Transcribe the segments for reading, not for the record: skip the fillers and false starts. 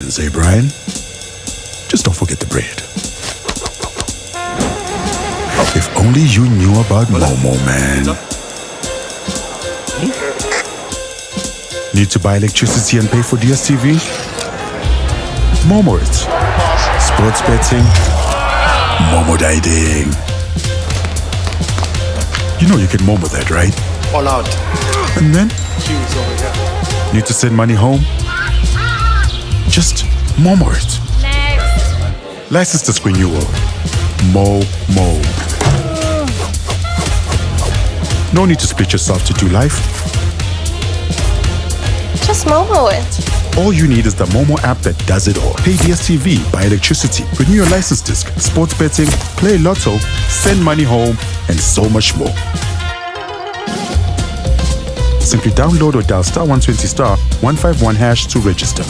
Congratulations, eh, Brian? Just don't forget the bread. If only you knew about Momo, man. Need to buy electricity and pay for DSTV? Momo it. Sports betting? Momo diding. You know you can Momo that, right? All out. And then? Jeez, over here. Need to send money home? Just Momo it. Next. License disc renewal. Momo. No need to split yourself to do life. Just Momo it. All you need is the Momo app that does it all. Pay DSTV, buy electricity, renew your license disc, sports betting, play lotto, send money home, and so much more. Simply download or dial *120*151# to register.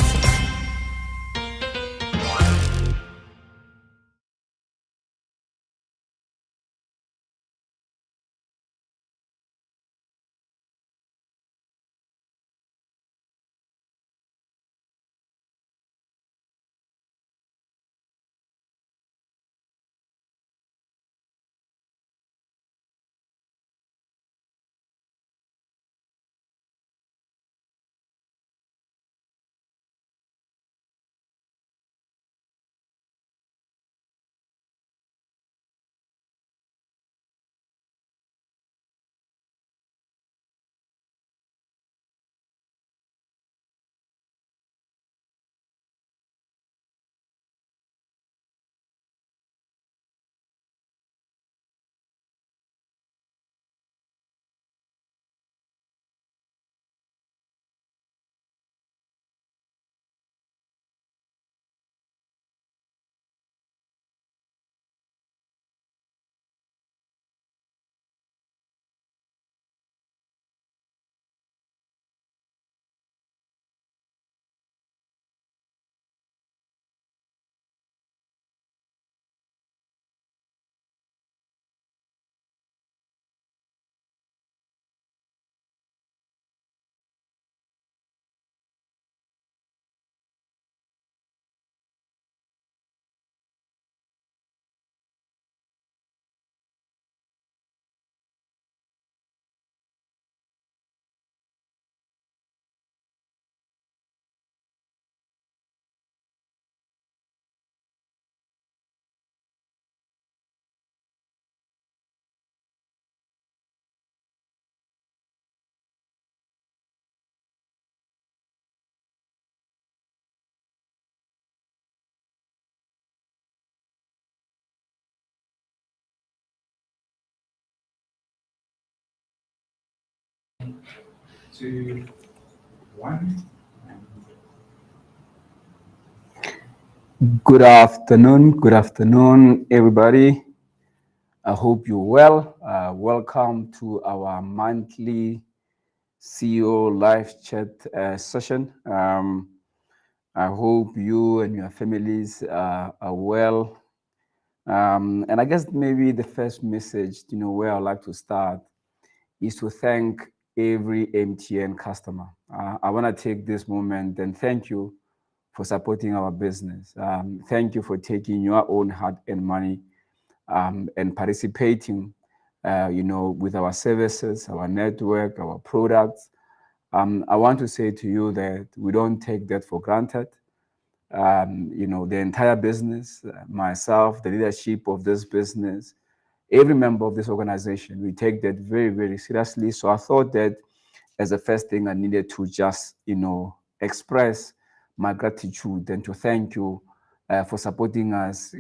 Two, one. Good afternoon, everybody. I hope you're well. Welcome to our monthly CEO live chat session. I hope you and your families are well. And I guess maybe the first message, where I'd like to start is to thank every MTN customer. I want to take this moment and thank you for supporting our business. Thank you for taking your own hard-earned money and participating, with our services, our network, our products. I want to say to you that we don't take that for granted. The entire business, myself, the leadership of this business, every member of this organization, we take that very, very seriously. So I thought that as the first thing I needed to just, express my gratitude and to thank you for supporting us,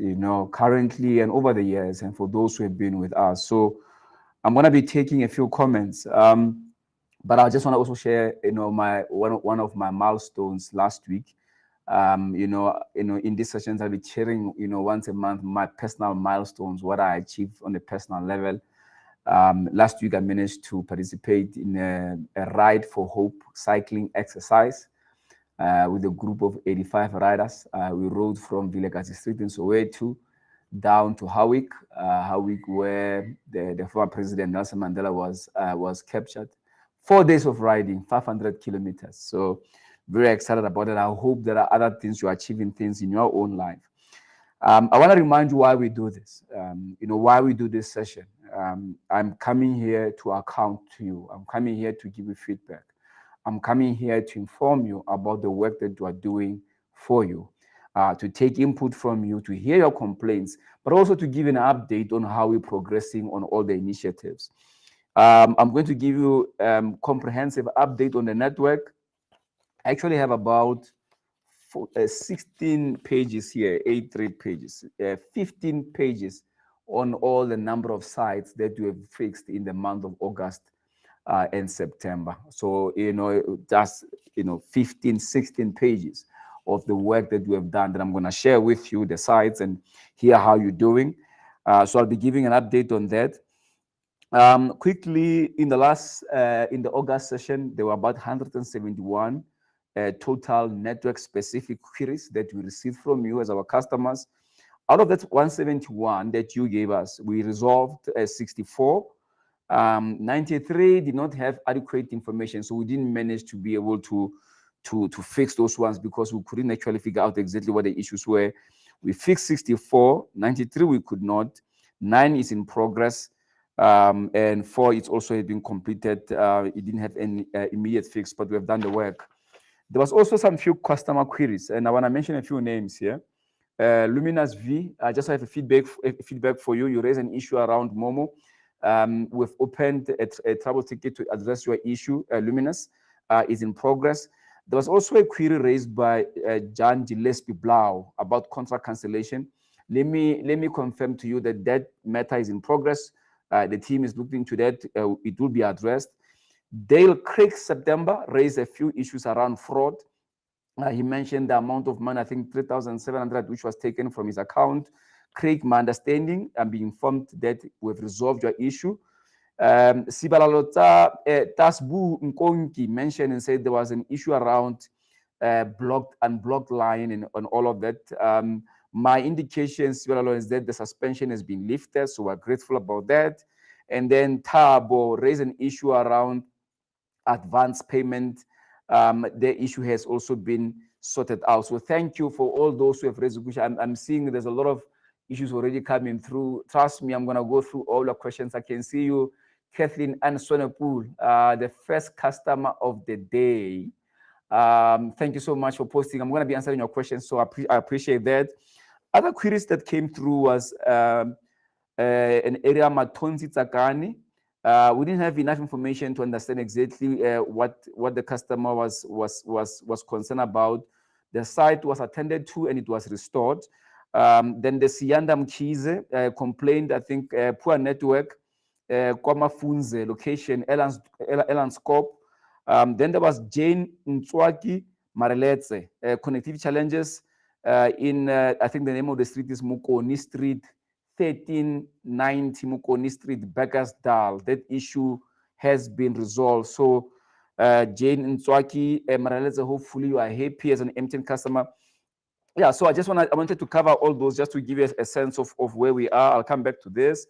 currently and over the years, and for those who have been with us. So I'm going to be taking a few comments, but I just want to also share, my one of my milestones last week. In these sessions, I'll be sharing, once a month, my personal milestones, what I achieved on a personal level. Last week, I managed to participate in a Ride for Hope cycling exercise with a group of 85 riders. We rode from Vilakazi Street in Soweto down to Howick, where the former president Nelson Mandela was captured. 4 days of riding, 500 kilometers. So very excited about it. I hope there are other things you're achieving things in your own life. I want to remind you why we do this. Why we do this session. I'm coming here to account to you. I'm coming here to give you feedback. I'm coming here to inform you about the work that you are doing for you, to take input from you, to hear your complaints, but also to give an update on how we're progressing on all the initiatives. I'm going to give you a comprehensive update on the network. I actually have about 16 pages here, 83 pages, 15 pages on all the number of sites that we have fixed in the month of August and September. So, just, 15, 16 pages of the work that we have done that I'm going to share with you, the sites, and hear how you're doing. So I'll be giving an update on that. Quickly, in the August session, there were about 171 total network-specific queries that we received from you as our customers. Out of that 171 that you gave us, we resolved 64. 93 did not have adequate information, so we didn't manage to be able to fix those ones because we couldn't actually figure out exactly what the issues were. We fixed 64, 93 we could not, 9 is in progress, and 4 it's also been completed. It didn't have any immediate fix, but we have done the work. There was also some few customer queries, and I want to mention a few names here. Luminous V, I just have a feedback for you. You raised an issue around Momo. We've opened a trouble ticket to address your issue. Luminous is in progress. There was also a query raised by John Gillespie Blau about contract cancellation. Let me confirm to you that matter is in progress. The team is looking into that. It will be addressed. Dale Craig September raised a few issues around fraud. He mentioned the amount of money, I think 3,700, which was taken from his account. Craig, my understanding, I'm being informed that we've resolved your issue. Sibalalota Tasbu Nkonki mentioned and said there was an issue around unblocked line and on all of that. My indication, Sibalalo, is that the suspension has been lifted, so we're grateful about that. And then Tabo raised an issue around advance payment. The issue has also been sorted out. So thank you for all those who have raised the question. I'm seeing there's a lot of issues already coming through. Trust me, I'm going to go through all your questions. I can see you, Kathleen and Sonapool, the first customer of the day. Thank you so much for posting. I'm going to be answering your questions, so I appreciate that. Other queries that came through was an area Matonzi Tsakani. We didn't have enough information to understand exactly what the customer was concerned about. The site was attended to and it was restored. Then the Siyanda Mkhize complained, I think, poor network, Kwamafunze location, Elandscope. Then there was Jane Ntswaki Mareletse, connectivity challenges in, I think the name of the street is Mukoni Street, 1390 Mukoni Street, Beckersdal. That issue has been resolved. So Jane Ntswaki Mareletse, hopefully you are happy as an MTN customer. Yeah, so I wanted to cover all those just to give you a sense of where we are. I'll come back to this.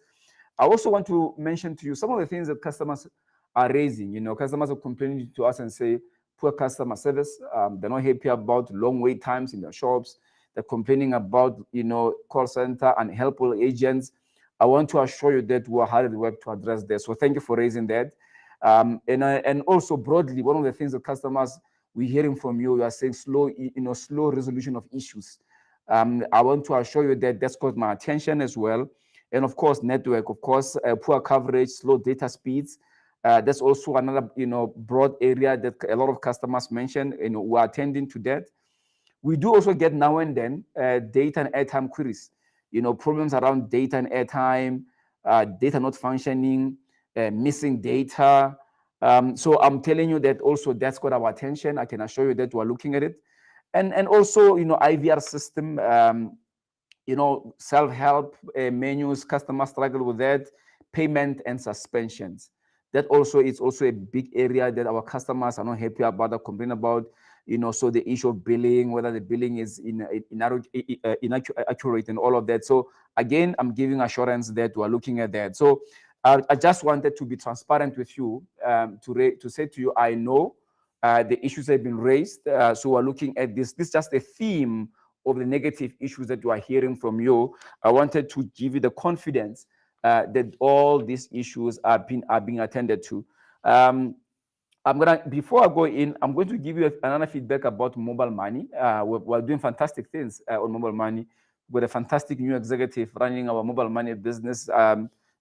I also want to mention to you some of the things that customers are raising. Customers are complaining to us and say poor customer service. They're not happy about long wait times in their shops. They're complaining about, call center and helpful agents. I want to assure you that we are hard at work to address this. So thank you for raising that. And also broadly, one of the things that customers we're hearing from you, you are saying slow resolution of issues. I want to assure you that that's got my attention as well. And of course, network, of course, poor coverage, slow data speeds. That's also another, broad area that a lot of customers mention, we're attending to that. We do also get now and then data and airtime queries, problems around data and airtime, data not functioning, missing data. So I'm telling you that also that's got our attention. I can assure you that we're looking at it. And also, IVR system, self-help menus, customers struggle with that, payment and suspensions. That also is also a big area that our customers are not happy about, or complain about, so the issue of billing, whether the billing is inaccurate and all of that. So again, I'm giving assurance that we're looking at that. So I just wanted to be transparent with you, to say to you, I know the issues have been raised. So we're looking at this. This is just a theme of the negative issues that we are hearing from you. I wanted to give you the confidence that all these issues are being attended to. Before I go in, I'm going to give you another feedback about mobile money. We're doing fantastic things on mobile money. With a fantastic new executive running our mobile money business,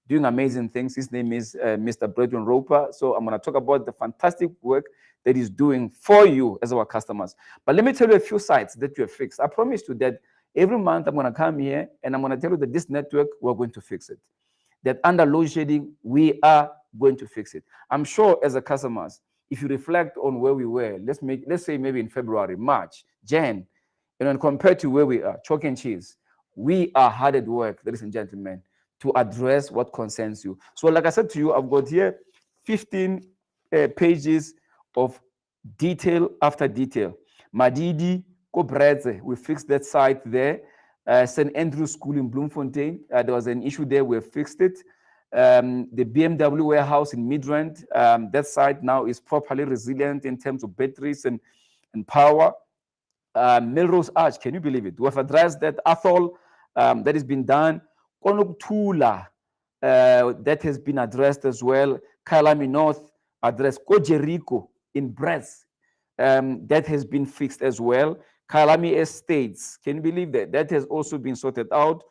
doing amazing things. His name is Mr. Bretton Roper. So I'm going to talk about the fantastic work that he's doing for you as our customers. But let me tell you a few sites that you have fixed. I promise you that every month I'm going to come here and I'm going to tell you that this network, we're going to fix it. That under load shedding, we are going to fix it. I'm sure as a customers, if you reflect on where we were, let's say maybe in February, March, Jan, and compared to where we are, chalk and cheese, we are hard at work, ladies and gentlemen, to address what concerns you. So like I said to you, I've got here 15 pages of detail after detail. Madidi, Kobredze, we fixed that site there. St. Andrew's School in Bloemfontein, there was an issue there, we fixed it. The BMW warehouse in Midrand, that site now is properly resilient in terms of batteries and power. Melrose Arch, can you believe it? We have addressed that. Athol, that has been done. Konoktula, that has been addressed as well. Kalami North, addressed. Kojerico in Brest, that has been fixed as well. Kalami Estates, can you believe that? That has also been sorted out.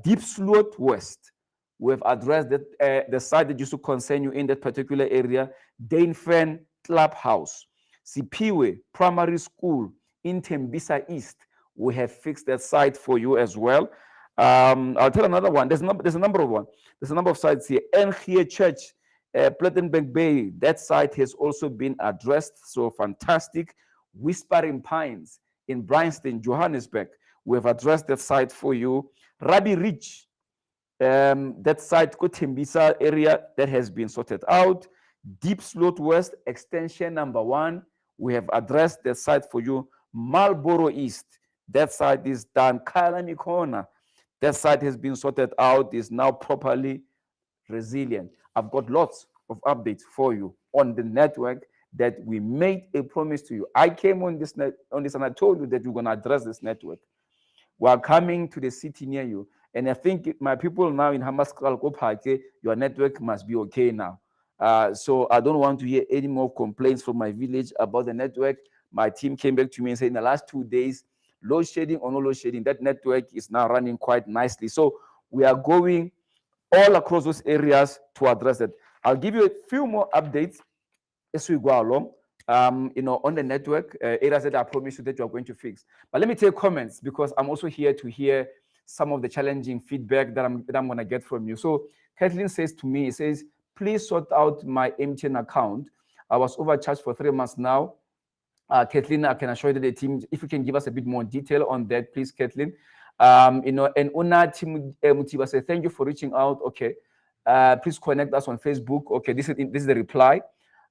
Deep Sloot West, we have addressed that, the site that used to concern you in that particular area. Danefen Clubhouse, Sipiwe Primary School in Tembisa East, we have fixed that site for you as well. I'll tell another one. There's a number of one. There's a number of sites here. NGA Church, Plettenberg Bay, that site has also been addressed. So fantastic. Whispering Pines in Bryanston, Johannesburg, we have addressed that site for you. Rabbi Ridge, that site, Kotembisa area, that has been sorted out. Deep Sloot West, extension number 1, we have addressed that site for you. Marlborough East, that site is done. Kalami Corner, that site has been sorted out, is now properly resilient. I've got lots of updates for you on the network that we made a promise to you. I came on this and I told you that we're going to address this network. We are coming to the city near you. And I think my people now in Hamaskal, your network must be okay now. So I don't want to hear any more complaints from my village about the network. My team came back to me and said in the last 2 days, load shedding or no load shedding, that network is now running quite nicely. So we are going all across those areas to address it. I'll give you a few more updates as we go along, on the network, areas that I promised you that you're going to fix. But let me take comments because I'm also here to hear some of the challenging feedback that I'm going to get from you. So Kathleen says to me, says, please sort out my MTN account. I was overcharged for 3 months now. Kathleen, I can assure you that the team, if you can give us a bit more detail on that, please, Kathleen. And Una Mutiba says, thank you for reaching out. Okay. Please connect us on Facebook. Okay, this is the reply.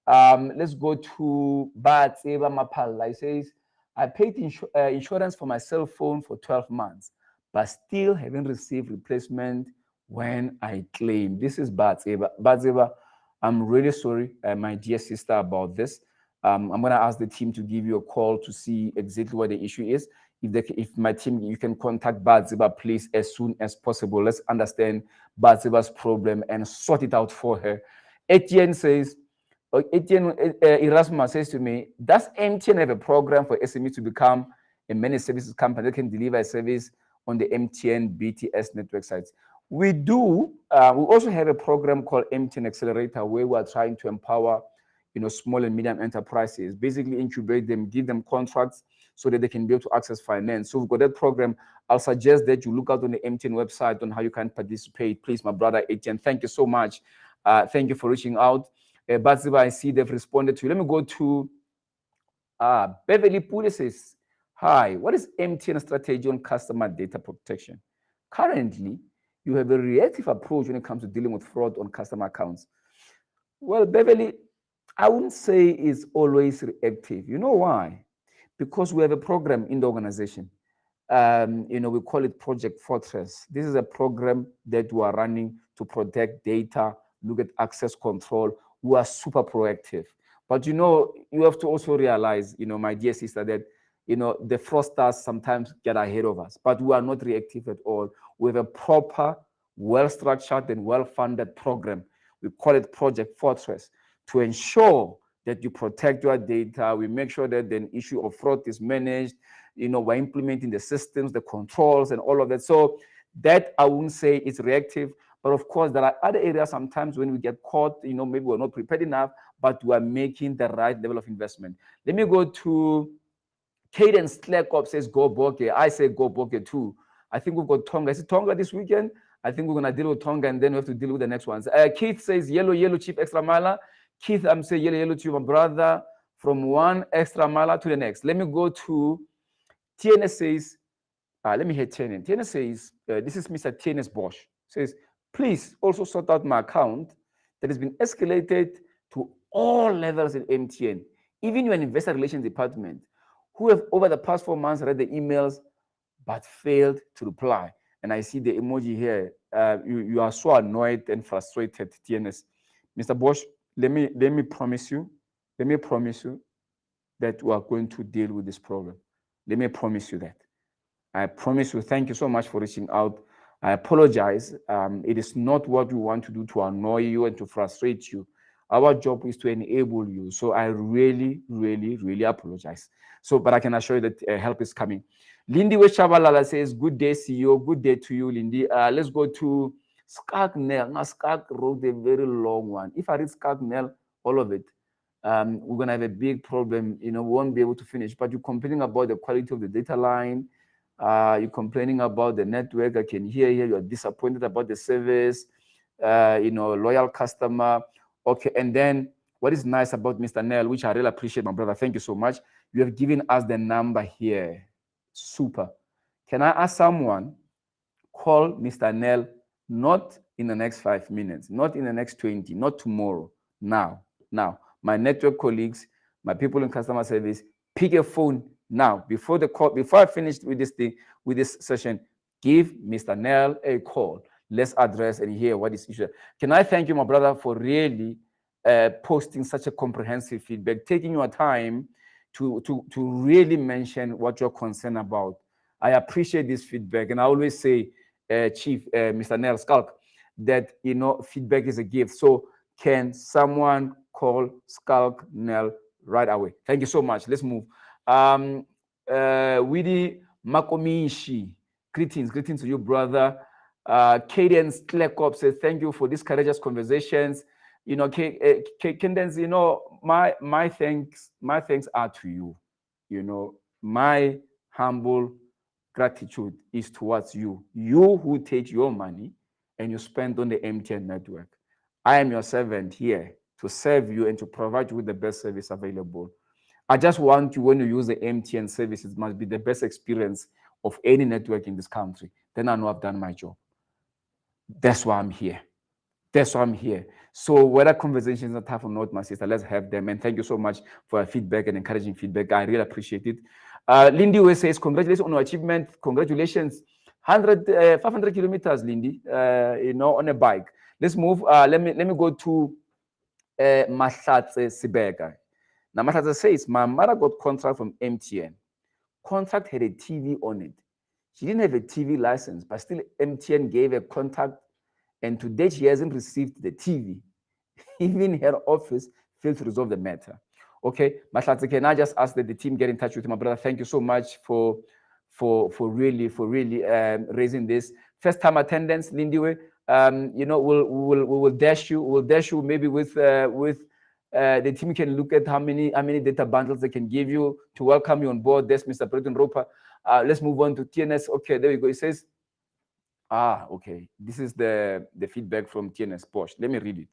Let's go to Batseba Mapala. He says, I paid insurance for my cell phone for 12 months, but still haven't received replacement when I claim. This is Batseba. Batseba, I'm really sorry, my dear sister, about this. I'm going to ask the team to give you a call to see exactly what the issue is. If my team, you can contact Batseba, please, as soon as possible. Let's understand Batseba's problem and sort it out for her. Etienne Erasmus says to me, does MTN have a program for SME to become a managed services company that can deliver a service on the MTN BTS network sites? We do. We also have a program called MTN Accelerator where we are trying to empower small and medium enterprises, basically incubate them, give them contracts so that they can be able to access finance. So we've got that program. I'll suggest that you look out on the MTN website on how you can participate. Please, my brother Etienne, thank you so much. Thank you for reaching out. Batsiba, I see they've responded to you. Let me go to Beverly Pule says, hi, what is MTN strategy on customer data protection? Currently, you have a reactive approach when it comes to dealing with fraud on customer accounts. Well, Beverly, I wouldn't say it's always reactive. You know why? Because we have a program in the organization. We call it Project Fortress. This is a program that we are running to protect data, look at access control. We are super proactive. But you have to also realize, my dear sister, that the fraudsters sometimes get ahead of us, but we are not reactive at all. We have a proper, well-structured and well-funded program. We call it Project Fortress, to ensure that you protect your data. We make sure that the issue of fraud is managed. We're implementing the systems, the controls, and all of that. So that, I wouldn't say it's reactive, but of course, there are other areas sometimes when we get caught, maybe we're not prepared enough, but we are making the right level of investment. Let me go to Cadence Slackop says, go Boke. I say go Boke too. I think we've got Tonga. Is it Tonga this weekend? I think we're going to deal with Tonga, and then we have to deal with the next ones. Keith says, yellow, Chief Extra Miler. Keith, I'm saying yellow to my brother, from one extra miler to the next. Let me go to TNS says, let me hit TNS. TNS says, this is Mr. TNS Bosch. Says, please also sort out my account that has been escalated to all levels in MTN, even your investor relations department, who have over the past 4 months read the emails but failed to reply. And I see the emoji here. You are so annoyed and frustrated, TNS. Mr. Bosch, let me promise you that we are going to deal with this problem. Let me promise you that. I promise you. Thank you so much for reaching out. I apologize. It is not what we want to do to annoy you and to frustrate you. Our job is to enable you. So I really, really, really apologize. So, but I can assure you that help is coming. Lindy Weshabalala says, good day, CEO. Good day to you, Lindy. Let's go to Skak Nell. Now, Skak wrote a very long one. If I read Skak Nell, all of it, we're going to have a big problem. We won't be able to finish. But you're complaining about the quality of the data line. You're complaining about the network. I can hear here. You're disappointed about the service. Loyal customer. Okay, and then what is nice about Mr. Nell, which I really appreciate, my brother, thank you so much. You have given us the number here. Super. Can I ask someone, call Mr. Nell, not in the next 5 minutes, not in the next 20, not tomorrow, now. My network colleagues, my people in customer service, pick a phone now, before the call, before I finish with this thing, with this session, give Mr. Nell a call. Let's address and hear what is issue. Can I thank you, my brother, for really posting such a comprehensive feedback, taking your time to really mention what you're concerned about. I appreciate this feedback, and I always say, Chief Mr. Nell Skalk, that feedback is a gift. So can someone call Skalk Nell right away? Thank you so much. Let's move. Widi Makomishi, greetings to you, brother. Cadence Klekop says, thank you for these courageous conversations. Cadence, my thanks are to you. My humble gratitude is towards you. You who take your money and you spend on the MTN network. I am your servant here to serve you and to provide you with the best service available. I just want you, when you use the MTN service, it must be the best experience of any network in this country. Then I know I've done my job. That's why I'm here. So whether conversations are tough or not, my sister, let's have them. And thank you so much for your feedback and encouraging feedback. I really appreciate it. Lindy says, congratulations on your achievement. Congratulations. 500 kilometers, Lindy, on a bike. Let's move. Let me go to Mahlatse Sibeka. Now, Mahlatse says, my mother got contract from MTN. Contract had a TV on it. She didn't have a TV license, but still MTN gave a contact, and to date, she hasn't received the TV. Even her office failed to resolve the matter. Okay, Mahlatse, can I just ask that the team get in touch with my brother? Thank you so much for really raising this. First time attendance, Lindiwe. We will dash you maybe with the team can look at how many data bundles they can give you to welcome you on board. That's Mr. President Roper. Let's move on to TNS. Okay, there we go. It says, okay, this is the feedback from TNS Bosch. Let me read it.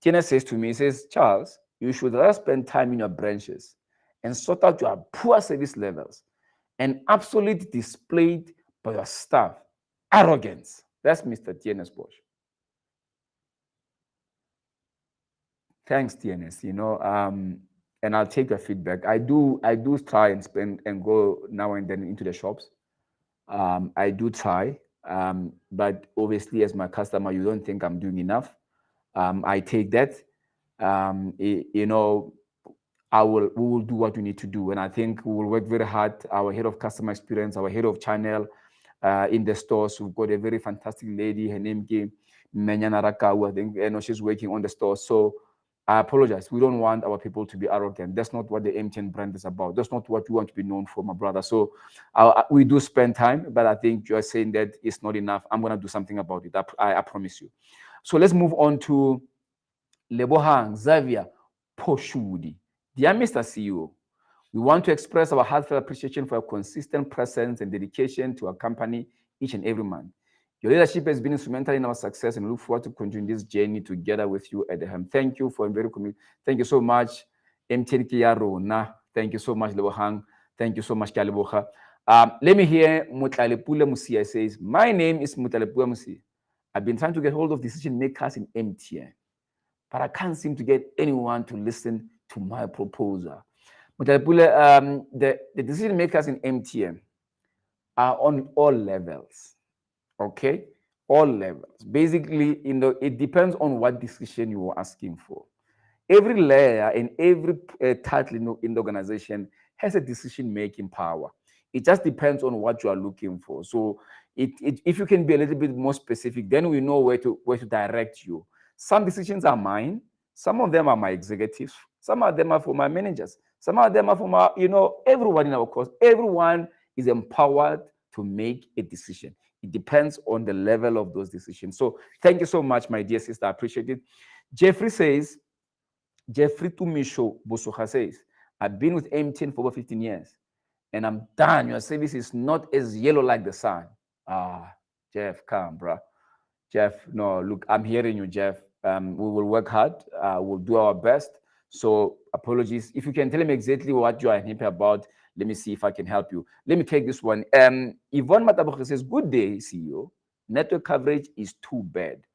TNS says to me, it says, Charles, you should rather spend time in your branches and sort out your poor service levels and absolutely displayed by your staff. Arrogance. That's Mr. TNS Bosch. Thanks, TNS. And I'll take your feedback. I do try and spend and go now and then into the shops. I do try, but obviously, as my customer, you don't think I'm doing enough. I take that. we will do what we need to do. And I think we will work very hard. Our head of customer experience, our head of channel in the stores, we've got a very fantastic lady. Her name is Menyana Rakau. I think she's working on the store. So I apologize. We don't want our people to be arrogant. That's not what the MTN brand is about. That's not what we want to be known for, my brother. So we do spend time, but I think you're saying that it's not enough. I'm going to do something about it. I promise you. So let's move on to Lebohang Xavier Poshudi. Dear Mr. CEO, we want to express our heartfelt appreciation for your consistent presence and dedication to our company each and every month. Your leadership has been instrumental in our success, and we look forward to continue this journey together with you at the helm. Thank you for very committed. Thank you so much, MTN Kiarona. Thank you so much, Lebohang. Thank you so much, Kaleboha. Let me hear Mutlalepula Musia says, my name is Mutlalepula Musia. I've been trying to get hold of decision makers in MTN, but I can't seem to get anyone to listen to my proposal. The decision makers in MTN are on all levels, okay? All levels. Basically, it depends on what decision you are asking for. Every layer and every title in the organization has a decision-making power. It just depends on what you are looking for. So if you can be a little bit more specific, then we know where to direct you. Some decisions are mine. Some of them are my executives. Some of them are for my managers. Some of them are for my, everyone in our course. Everyone is empowered to make a decision. It depends on the level of those decisions. So thank you so much, my dear sister. I appreciate it. Jeffrey Tumisho Bosuha says, I've been with MTN for over 15 years and I'm done. Your service is not as yellow like the sun. Jeff, come, bro. Jeff, no, look, I'm hearing you, Jeff. We will work hard. We'll do our best. So apologies. If you can tell me exactly what you are happy about, let me see if I can help you. Let me take this one. Yvonne Mataboke says, good day, CEO. Network coverage is too bad.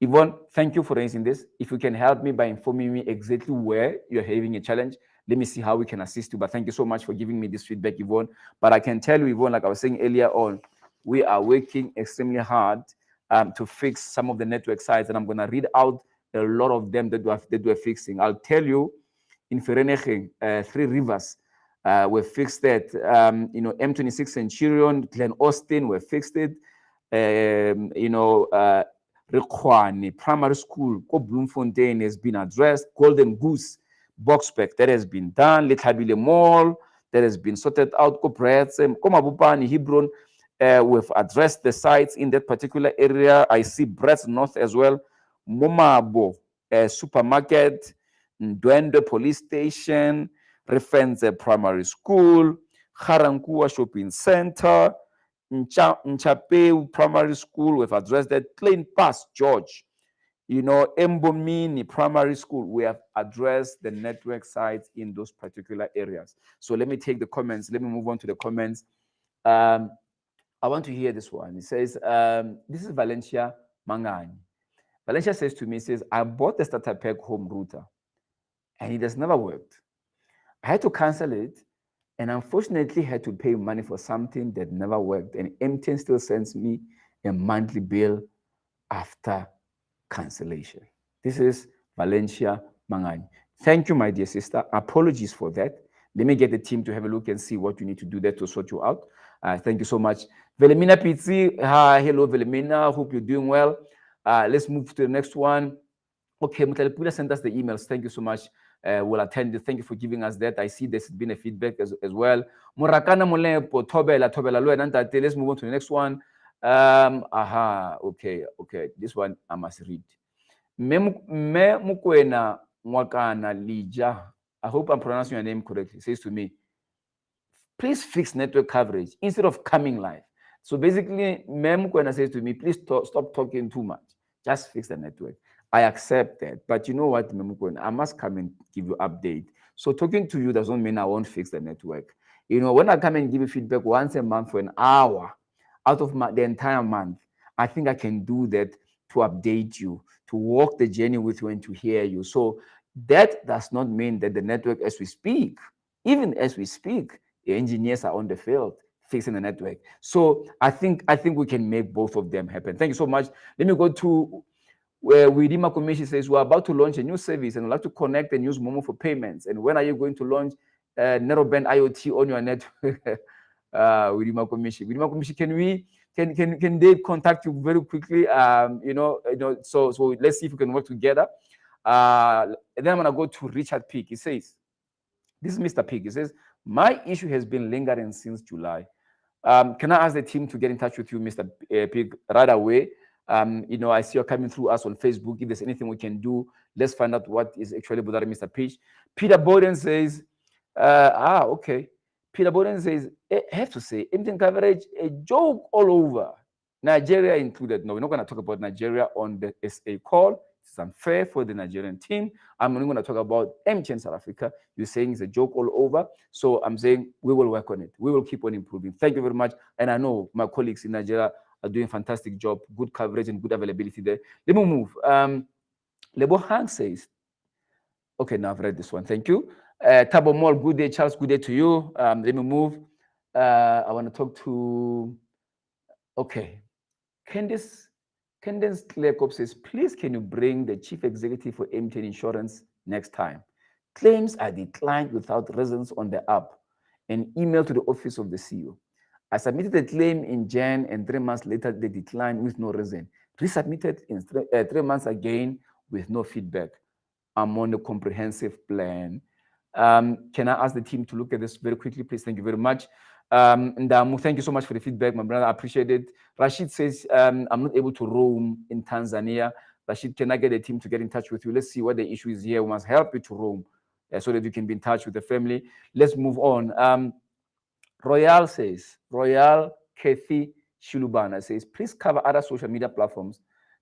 Yvonne, thank you for raising this. If you can help me by informing me exactly where you're having a challenge, let me see how we can assist you. But thank you so much for giving me this feedback, Yvonne. But I can tell you, Yvonne, like I was saying earlier on, we are working extremely hard to fix some of the network sites, and I'm going to read out a lot of them that we're fixing. I'll tell you, in Vereeniging, 3 Rivers, we fixed that. M26 Centurion, Glen Austin, we fixed it. Rekwani Primary School, Ko Bloemfontein has been addressed. Golden Goose, Boxback, that has been done. Letabile Mall, that has been sorted out. Ko Bretsem, Ko Mabopane, Hebron, we've addressed the sites in that particular area. I see Brets North as well. Momabo Supermarket, Ndwende Police Station, Refenze Primary School, Harankua Shopping Center, Nchapeu Primary School, we've addressed that. Plain Pass, George. Mbomini Primary School, we have addressed the network sites in those particular areas. So let me take the comments. Let me move on to the comments. I want to hear this one. It says, this is Valencia Mangani. Valencia says to me, says, I bought the starter pack home router and it has never worked. I had to cancel it and unfortunately had to pay money for something that never worked. And MTN still sends me a monthly bill after cancellation. This is Valencia Mangani. Thank you, my dear sister. Apologies for that. Let me get the team to have a look and see what you need to do there to sort you out. Thank you so much. Velemina Pizzi. Hi, hello, Velemina. Hope you're doing well. Let's move to the next one. Okay, Mutalepula sent us the emails. Thank you so much. We'll attend it. Thank you for giving us that. I see there's been a feedback as well. Murakana Molepo, Tobela. Let's move on to the next one. Okay. This one I must read. Me Mukwena Mwakana Lija. I hope I'm pronouncing your name correctly. It says to me, please fix network coverage instead of coming live. So basically, Mem Kwena says to me, please stop talking too much. Just fix the network. I accept that. But you know what, Mem Kwena, I must come and give you update. So talking to you doesn't mean I won't fix the network. When I come and give you feedback once a month for an hour out of the entire month, I think I can do that to update you, to walk the journey with you and to hear you. So that does not mean that the network as we speak, even as we speak, the engineers are on the field fixing the network. So I think we can make both of them happen. Thank you so much. Let me go to Where Widima Commission says we're about to launch a new service and we'd like to connect and use Momo for payments. And when are you going to launch narrowband IoT on your network? Widima Commission, can they contact you very quickly? So let's see if we can work together. And then I'm gonna go to Richard Peak. He says, this is Mr. Peak. He says, my issue has been lingering since July. Can I ask the team to get in touch with you, Mr. Pig, right away? I see you're coming through us on Facebook. If there's anything we can do, let's find out what is actually bothering Mr. Peach. Peter Bowden says, okay. Peter Bowden says, I have to say, MTN coverage, a joke all over. Nigeria included. No, we're not going to talk about Nigeria on the SA call. It's unfair for the Nigerian team. I'm only going to talk about MTN South Africa. You're saying it's a joke all over. So I'm saying we will work on it. We will keep on improving. Thank you very much. And I know my colleagues in Nigeria are doing a fantastic job, good coverage and good availability there. Let me move. Lebo Hank says, okay, now I've read this one. Thank you. Tabo Mall, good day, Charles. Good day to you. Let me move. I want to talk to, okay. Candice Clearcop says, please can you bring the chief executive for MTN Insurance next time? Claims are declined without reasons on the app and email to the office of the CEO. I submitted a claim in Jan and 3 months later, they declined with no reason. Resubmitted in 3 months again with no feedback. I'm on a comprehensive plan. Can I ask the team to look at this very quickly, please? Thank you very much. Ndamu, thank you so much for the feedback, my brother. I appreciate it. Rashid says, I'm not able to roam in Tanzania. Rashid, can I get the team to get in touch with you? Let's see what the issue is here. We must help you to roam so that you can be in touch with the family. Let's move on. Royal Kathy Shilubana says, please cover other social media platforms.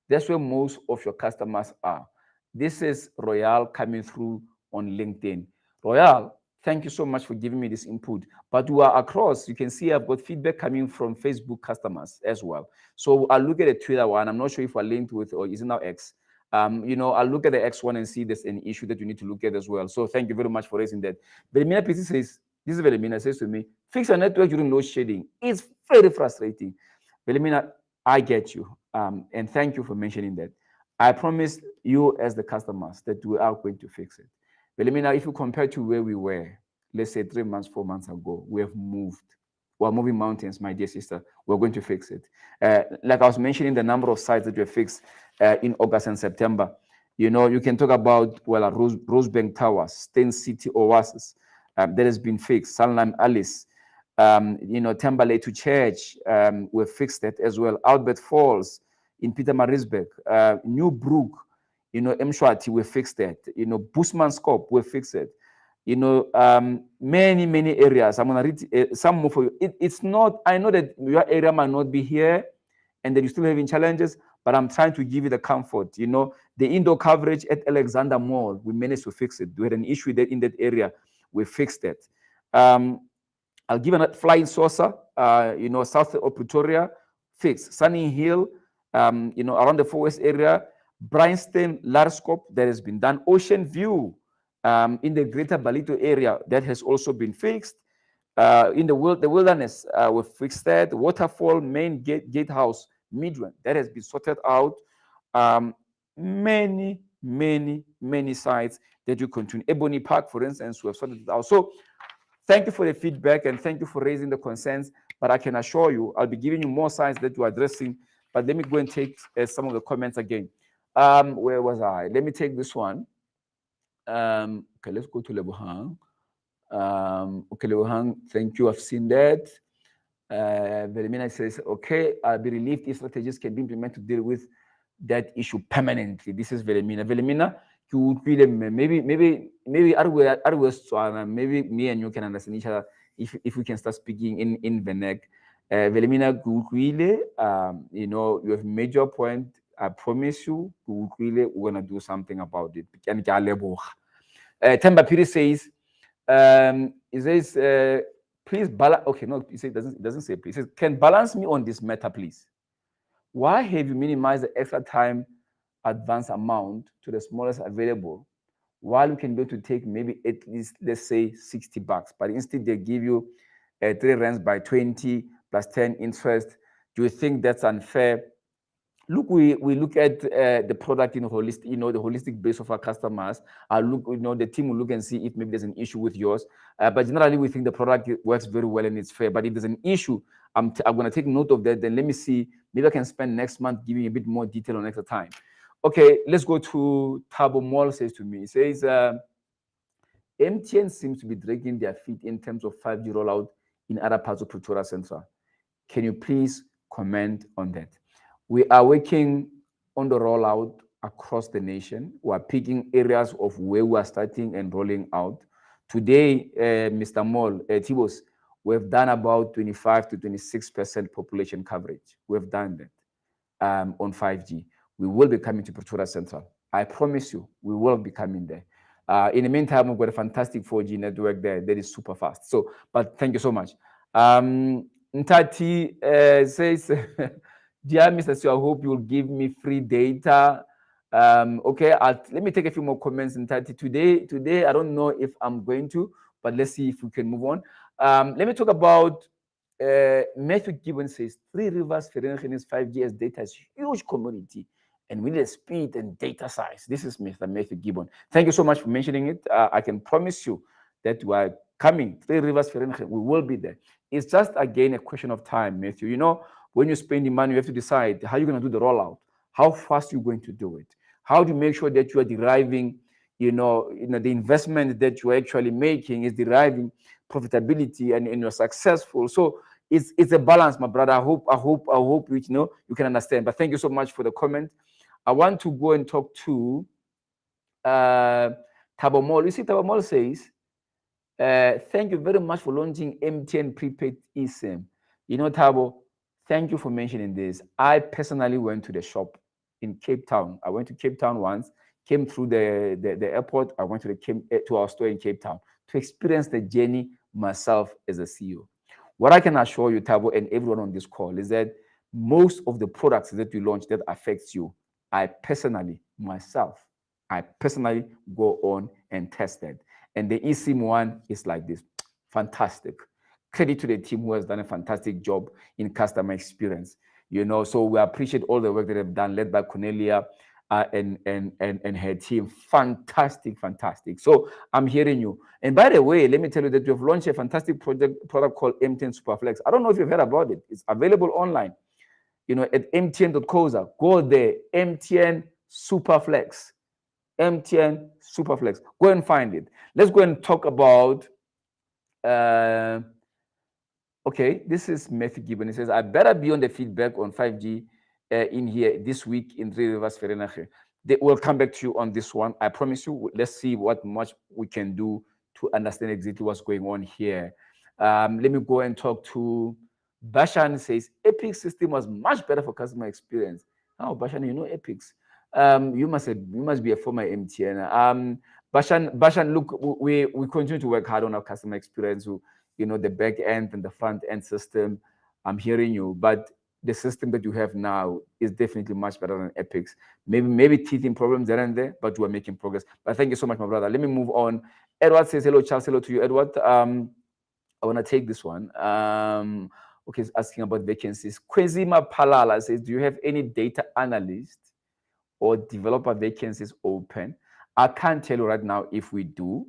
That's where most of your customers are. This is Royal coming through on LinkedIn. Royal, thank you so much for giving me this input. But we are across. You can see I've got feedback coming from Facebook customers as well. So I'll look at the Twitter one. I'm not sure if we're linked with, or is it now X? I'll look at the X one and see there's an issue that you need to look at as well. So thank you very much for raising that. Velimina PC says, this is Velimina says to me, fix your network during load shedding. It's very frustrating. Velimina, I get you. And thank you for mentioning that. I promise you as the customers that we are going to fix it. Velimina, if you compare to where we were, let's say 3 months, 4 months ago, we have moved. We're moving mountains, my dear sister. We're going to fix it. Like I was mentioning, the number of sites that were fixed in August and September. You can talk about, Rosebank Towers, Stain City Oasis, that has been fixed. Sunline Alice, Timberlake to Church, we fixed that as well. Albert Falls in Pietermaritzburg, New Brook, Mshwati, we fixed that. Bushmanskop, we fixed it. Many areas. I'm gonna read some more for you. It's not, I know that your area might not be here and that you're still having challenges, but I'm trying to give you the comfort. The indoor coverage at Alexander Mall, we managed to fix it. We had an issue there in that area. We fixed it. I'll give a flying saucer, south of Pretoria, fixed. Sunny Hill, around the Forest area, Bryanston, Larscope, that has been done. Ocean View, in the greater Balito area, that has also been fixed. In the wilderness, we fixed that. Waterfall, main gatehouse, Midrand, that has been sorted out. Many sites that you continue. Ebony Park, for instance, we have sorted it out. So thank you for the feedback and thank you for raising the concerns. But I can assure you, I'll be giving you more sites that you're addressing. But let me go and take some of the comments again. Where was I? Let me take this one. Okay, let's go to Lebohang. Okay, Lebohang, thank you. I've seen that. Velimina says, okay, I'll be relieved if strategies can be implemented to deal with that issue permanently. This is Velimina. Velimina, you would really, maybe maybe me and you can understand each other if we can start speaking in Venek. Velimina, you have made your point. I promise you, we're gonna do something about it. Temba Piri says, he says, please balance. Okay, no, it doesn't say please. It says, can balance me on this matter, please. Why have you minimized the extra time advance amount to the smallest available, while you can go to take maybe at least, let's say, $60, but instead they give you 3 rands by 20 plus 10 interest? Do you think that's unfair? look, we look at the product in holistic, the holistic base of our customers. Look, the team will look and see if maybe there's an issue with yours. But generally, we think the product works very well and it's fair. But if there's an issue, I'm going to take note of that. Then let me see. Maybe I can spend next month giving you a bit more detail on extra time. Okay, let's go to Thabo Mall. Says to me, he says, MTN seems to be dragging their feet in terms of 5G rollout in other parts of Pretoria Central. Can you please comment on that? We are working on the rollout across the nation. We are picking areas of where we are starting and rolling out. Today, Mr. Mall, Tibos, we've done about 25 to 26% population coverage. We've done that on 5G. We will be coming to Pretoria Central. I promise you, we will be coming there. In the meantime, we've got a fantastic 4G network there that is super fast. So, but thank you so much. Ntati says, dear Mr. Sue, I hope you'll give me free data. Okay, let me take a few more comments. Ntati, today, I don't know if I'm going to, but let's see if we can move on. Let me talk about Matthew Gibbon says, Three Rivers Ferenginis 5G data is huge commodity. And we need a speed and data size. This is Mr. Matthew Gibbon. Thank you so much for mentioning it. I can promise you that we are coming. Three Rivers, we will be there. It's just, again, a question of time, Matthew. When you're spending money, you have to decide how you're going to do the rollout, how fast you're going to do it, how do you make sure that you are deriving, the investment that you're actually making is deriving profitability and you're successful. So it's a balance, my brother. I hope you can understand. But thank you so much for the comment. I want to go and talk to Thabo Mall. You see, Thabo Mall says, thank you very much for launching MTN prepaid eSIM. Thabo, thank you for mentioning this. I personally went to the shop in Cape Town. I went to Cape Town once, came through the airport. I went to our store in Cape Town to experience the journey myself as a CEO. What I can assure you, Thabo, and everyone on this call is that most of the products that you launch that affects you, I personally go on and test that. And the eSIM one is like this. Fantastic. Credit to the team who has done a fantastic job in customer experience. So we appreciate all the work that they've done, led by Cornelia and her team. Fantastic. So I'm hearing you. And by the way, let me tell you that we've launched a fantastic product called MTN Superflex. I don't know if you've heard about it. It's available online. At mtn.coza, go there, MTN Superflex. MTN Superflex. Go and find it. Let's go and talk about, okay, this is Matthew Gibbon. He says, I better be on the feedback on 5G in here this week in Three Rivers Ferenginis. They will come back to you on this one. I promise you, let's see what much we can do to understand exactly what's going on here. Let me go and talk to Bashan. Says Epic system was much better for customer experience. Oh, Bashan, Epics. You must be a former MTN. Bashan, look, we continue to work hard on our customer experience. The back end and the front end system. I'm hearing you, but the system that you have now is definitely much better than Epic's. Maybe teething problems there and there, but we're making progress. But thank you so much, my brother. Let me move on. Edward says hello, Charles. Hello to you, Edward. I want to take this one. Okay, it's asking about vacancies. Kwezima Palala says, do you have any data analyst or developer vacancies open? I can't tell you right now if we do.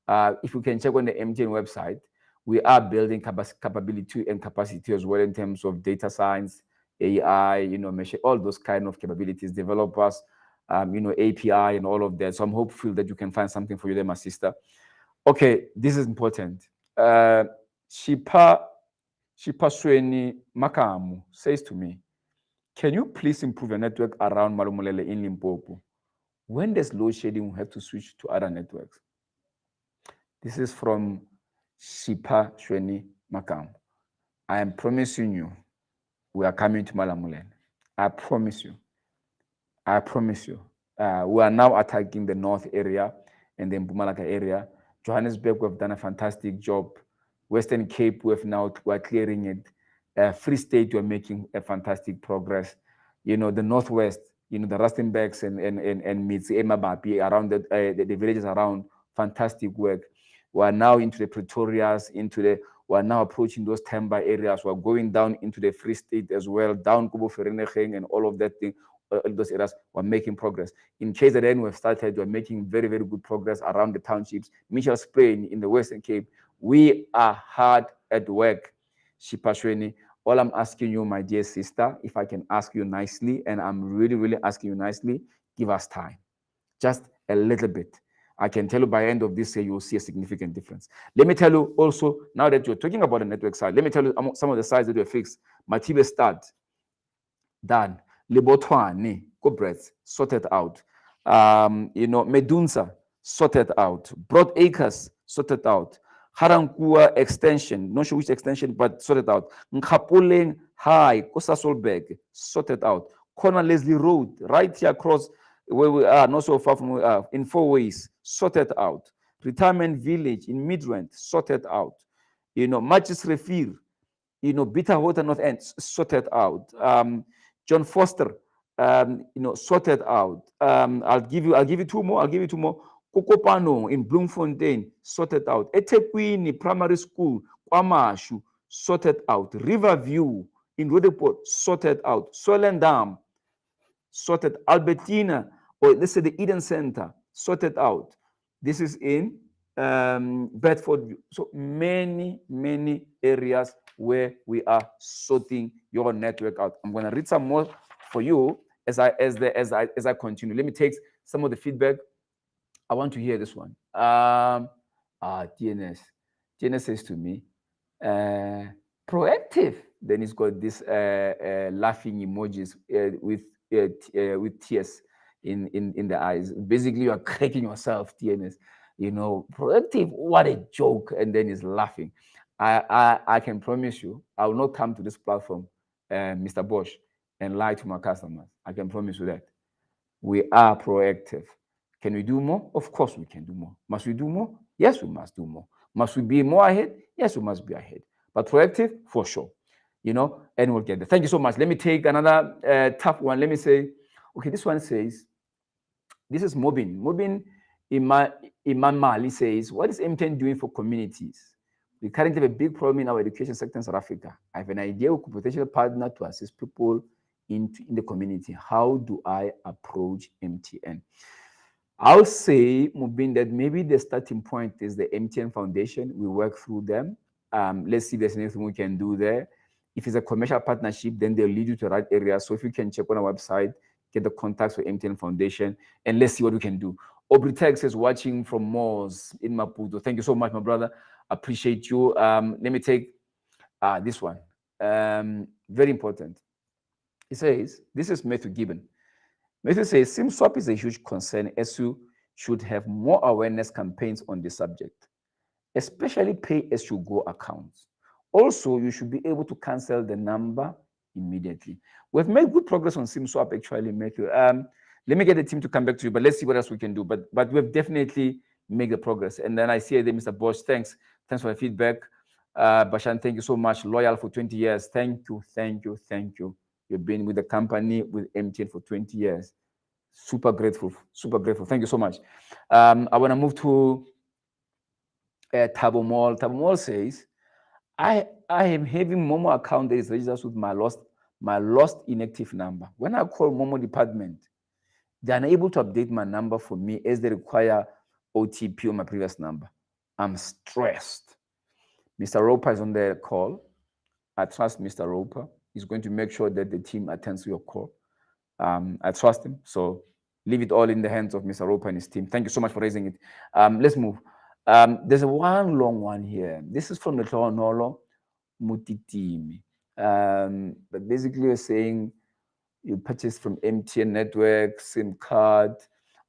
If you can check on the MTN website, we are building capability and capacity as well in terms of data science, AI, machine, all those kind of capabilities, developers, API and all of that. So I'm hopeful that you can find something for you there, my sister. Okay, this is important. Shipa Sweni Makamu says to me, can you please improve your network around Malumulele in Limpopo? When there's load shedding, we have to switch to other networks. This is from Shipa Sweni Makamu. I am promising you, we are coming to Malamulele. I promise you. We are now attacking the north area and the Mpumalanga area. Johannesburg, we've done a fantastic job. Western Cape, we're clearing it. Free State, we're making a fantastic progress. The Northwest, the Rustenburgs and Mitsi, Emabapi, around the villages around, fantastic work. We are now into the Pretorias, We're now approaching those Temba areas. We're going down into the Free State as well, down Kubo Ferenegeng and all of that thing. All those areas, we're making progress. In KZN, we've started, we're making very, very good progress around the townships. Mitchell's Plain in the Western Cape, we are hard at work. Shipashweni, all I'm asking you, my dear sister, if I can ask you nicely, and I'm really, really asking you nicely, give us time. Just a little bit. I can tell you by the end of this year, you will see a significant difference. Let me tell you also, now that you're talking about the network side, let me tell you some of the sides that were fixed. Matibe start, done. Lebotwane, go breath, sorted out. Medunsa, sorted out. Broad Acres, sorted out. Harankua extension, not sure which extension, but sorted out. Nkapuleng High, Kosasolberg, sorted out. Corner Leslie Road, right here across where we are, not so far from where we are, in 4 ways, sorted out. Retirement Village in Midrand, sorted out. Matches Refir, Bitterwater North End, sorted out. John Foster, sorted out. I'll give you two more. Kokopano in Bloemfontein, sorted out. Etequini Primary School, Kwamashu, sorted out. Riverview in Rudeport, sorted out. Solendam, sorted. Albertina, or let's say the Eden Center, sorted out. This is in Bedford. So many areas where we are sorting your network out. I'm going to read some more for you as I continue. Let me take some of the feedback. I want to hear this one. TNS says to me, proactive. Then he's got this laughing emojis with tears in the eyes. Basically, you are cracking yourself, TNS. Proactive, what a joke. And then he's laughing. I can promise you, I will not come to this platform, Mr. Bosch, and lie to my customers. I can promise you that. We are proactive. Can we do more? Of course we can do more. Must we do more? Yes, we must do more. Must we be more ahead? Yes, we must be ahead. But proactive, for sure. And we'll get there. Thank you so much. Let me take another tough one. Let me say, okay, this one says, this is Mobin. Mobin Iman Mali says, what is MTN doing for communities? We currently have a big problem in our education sector in South Africa. I have an idea of a potential partner to assist people in the community. How do I approach MTN? I'll say, Mubin, that maybe the starting point is the MTN Foundation. We work through them. Let's see if there's anything we can do there. If it's a commercial partnership, then they'll lead you to the right area. So if you can check on our website, get the contacts for MTN Foundation, and let's see what we can do. Obritex is watching from Moors in Maputo. Thank you so much, my brother. Appreciate you. Let me take this one. Very important. He says, this is Matthew Gibbon. Matthew says, SIM swap is a huge concern as you should have more awareness campaigns on the subject, especially pay-as-you-go accounts. Also, you should be able to cancel the number immediately. We've made good progress on SIM swap, actually, Matthew. Let me get the team to come back to you, but let's see what else we can do. But we've definitely made the progress. And then I see there, Mr. Bosch, thanks for the feedback. Bashan, thank you so much. Loyal for 20 years. Thank you. You've been with the company, with MTN for 20 years. Super grateful. Thank you so much. I want to move to Tabo Mall. Tabo Mall says, I am having Momo account that is registered with my lost inactive number. When I call Momo department, they are unable to update my number for me as they require OTP on my previous number. I'm stressed. Mr. Roper is on the call. I trust Mr. Roper. He's going to make sure that the team attends to your call. I trust him. So leave it all in the hands of Mr. Roper and his team. Thank you so much for raising it. Let's move. There's one long one here. This is from the Nolo Mutitimi. But basically, you're saying you purchased from MTN network, SIM card.